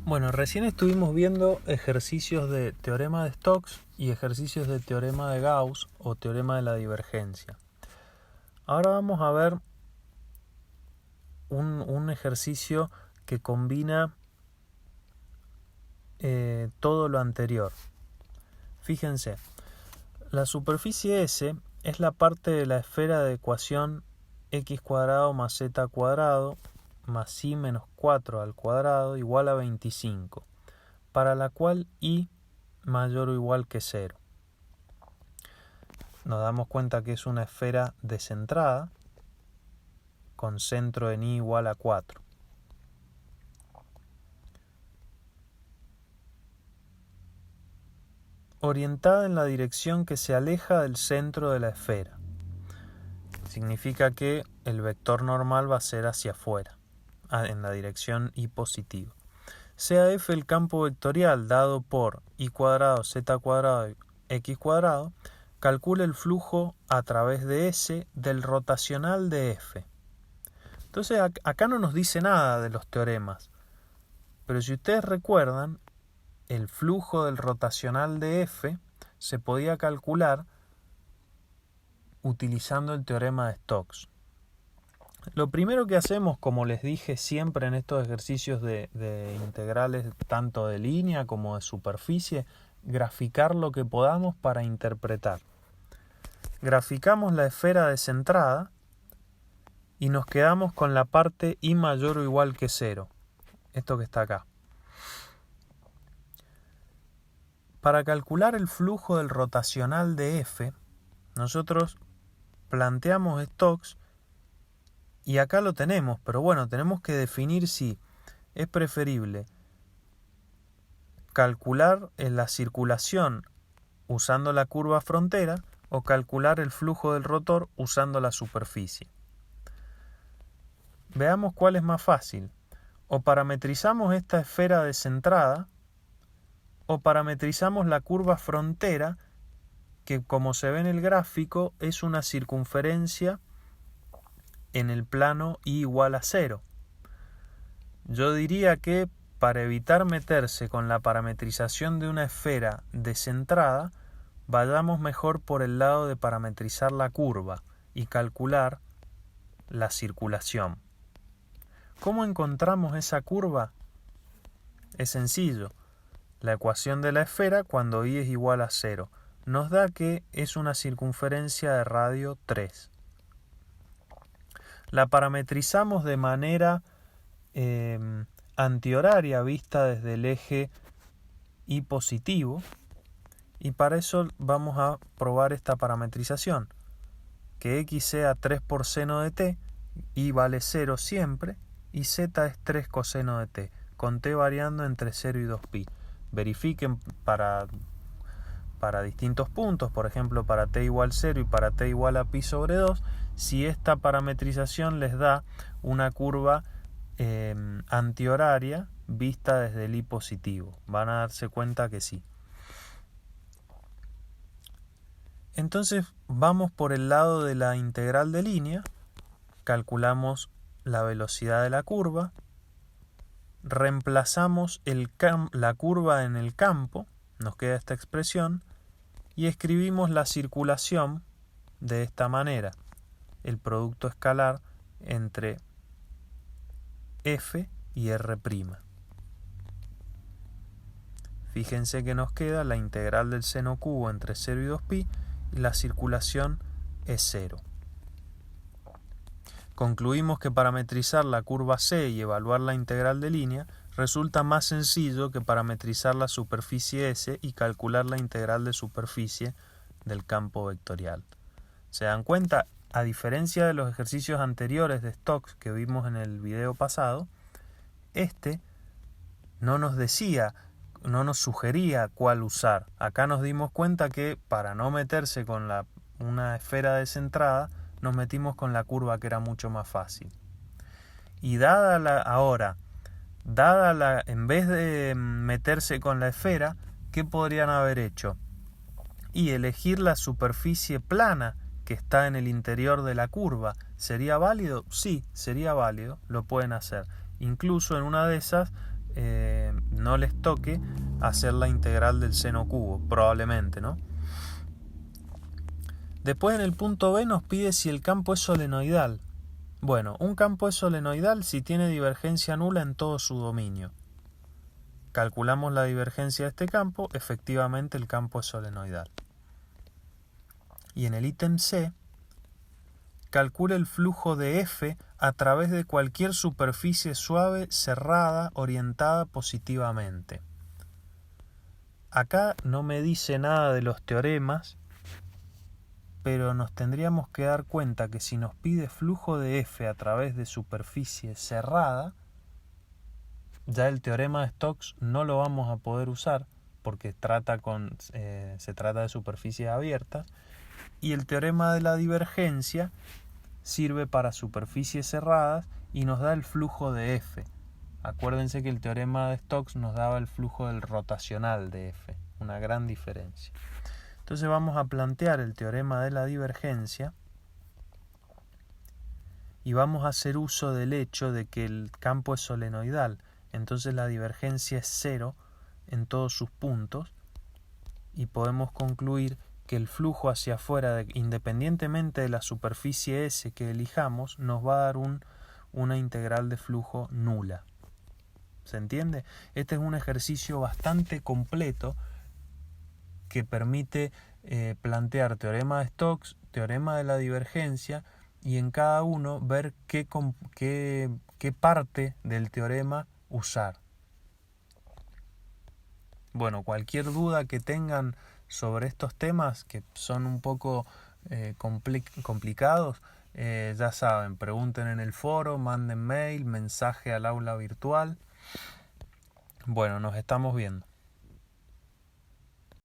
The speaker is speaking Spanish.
Bueno, recién estuvimos viendo ejercicios de teorema de Stokes y ejercicios de teorema de Gauss o teorema de la divergencia. Ahora vamos a ver un ejercicio que combina todo lo anterior. Fíjense, la superficie S es la parte de la esfera de ecuación x cuadrado más z cuadrado más y menos 4 al cuadrado igual a 25, para la cual y mayor o igual que 0. Nos damos cuenta que es una esfera descentrada con centro en y igual a 4. Orientada en la dirección que se aleja del centro de la esfera. Significa que el vector normal va a ser hacia afuera, en la dirección y positiva. Sea f el campo vectorial dado por y cuadrado, z cuadrado, x cuadrado, calcule el flujo a través de S del rotacional de f. Entonces acá no nos dice nada de los teoremas, pero si ustedes recuerdan, el flujo del rotacional de f se podía calcular utilizando el teorema de Stokes. Lo primero que hacemos, como les dije siempre en estos ejercicios de integrales tanto de línea como de superficie, graficar lo que podamos para interpretar. Graficamos la esfera descentrada y nos quedamos con la parte y mayor o igual que 0, esto que está acá. Para calcular el flujo del rotacional de f, nosotros planteamos Stokes y acá lo tenemos, pero bueno, tenemos que definir si es preferible calcular la circulación usando la curva frontera o calcular el flujo del rotor usando la superficie. Veamos cuál es más fácil. O parametrizamos esta esfera descentrada o parametrizamos la curva frontera, que como se ve en el gráfico es una circunferencia en el plano y igual a 0. Yo diría que para evitar meterse con la parametrización de una esfera descentrada, vayamos mejor por el lado de parametrizar la curva y calcular la circulación. ¿Cómo encontramos esa curva? Es sencillo. La ecuación de la esfera cuando y es igual a 0 nos da que es una circunferencia de radio 3. La parametrizamos de manera antihoraria vista desde el eje y positivo, y para eso vamos a probar esta parametrización, que x sea 3 por seno de t, y vale 0 siempre, y z es 3 coseno de t, con t variando entre 0 y 2pi. Verifiquen para distintos puntos, por ejemplo para t igual 0 y para t igual a pi sobre 2, si esta parametrización les da una curva antihoraria vista desde el y positivo. Van a darse cuenta que sí. Entonces vamos por el lado de la integral de línea, calculamos la velocidad de la curva, reemplazamos la curva en el campo, nos queda esta expresión, y escribimos la circulación de esta manera, el producto escalar entre f y r'. Fíjense que nos queda la integral del seno cubo entre 0 y 2pi, y la circulación es 0. Concluimos que parametrizar la curva C y evaluar la integral de línea resulta más sencillo que parametrizar la superficie S y calcular la integral de superficie del campo vectorial. ¿Se dan cuenta? A diferencia de los ejercicios anteriores de Stokes que vimos en el video pasado, este no nos decía, no nos sugería cuál usar. Acá nos dimos cuenta que para no meterse con una esfera descentrada, nos metimos con la curva que era mucho más fácil. Y en vez de meterse con la esfera, ¿qué podrían haber hecho? Y elegir la superficie plana que está en el interior de la curva. ¿Sería válido? Sí, sería válido, lo pueden hacer. Incluso en una de esas no les toque hacer la integral del seno cubo, probablemente, ¿no? Después en el punto B nos pide si el campo es solenoidal. Bueno, un campo es solenoidal si tiene divergencia nula en todo su dominio. Calculamos la divergencia de este campo, efectivamente el campo es solenoidal. Y en el ítem C, calcula el flujo de F a través de cualquier superficie suave cerrada orientada positivamente. Acá no me dice nada de los teoremas, pero nos tendríamos que dar cuenta que si nos pide flujo de F a través de superficie cerrada, ya el teorema de Stokes no lo vamos a poder usar porque se trata de superficies abiertas, y el teorema de la divergencia sirve para superficies cerradas y nos da el flujo de F. Acuérdense que el teorema de Stokes nos daba el flujo del rotacional de F, una gran diferencia. Entonces vamos a plantear el teorema de la divergencia y vamos a hacer uso del hecho de que el campo es solenoidal, entonces la divergencia es cero en todos sus puntos y podemos concluir que el flujo hacia afuera, independientemente de la superficie S que elijamos, nos va a dar una integral de flujo nula. ¿Se entiende? Este es un ejercicio bastante completo que permite plantear teorema de Stokes, teorema de la divergencia, y en cada uno ver qué parte del teorema usar. Bueno, cualquier duda que tengan sobre estos temas que son un poco complicados, ya saben, pregunten en el foro, manden mail, mensaje al aula virtual. Bueno, nos estamos viendo.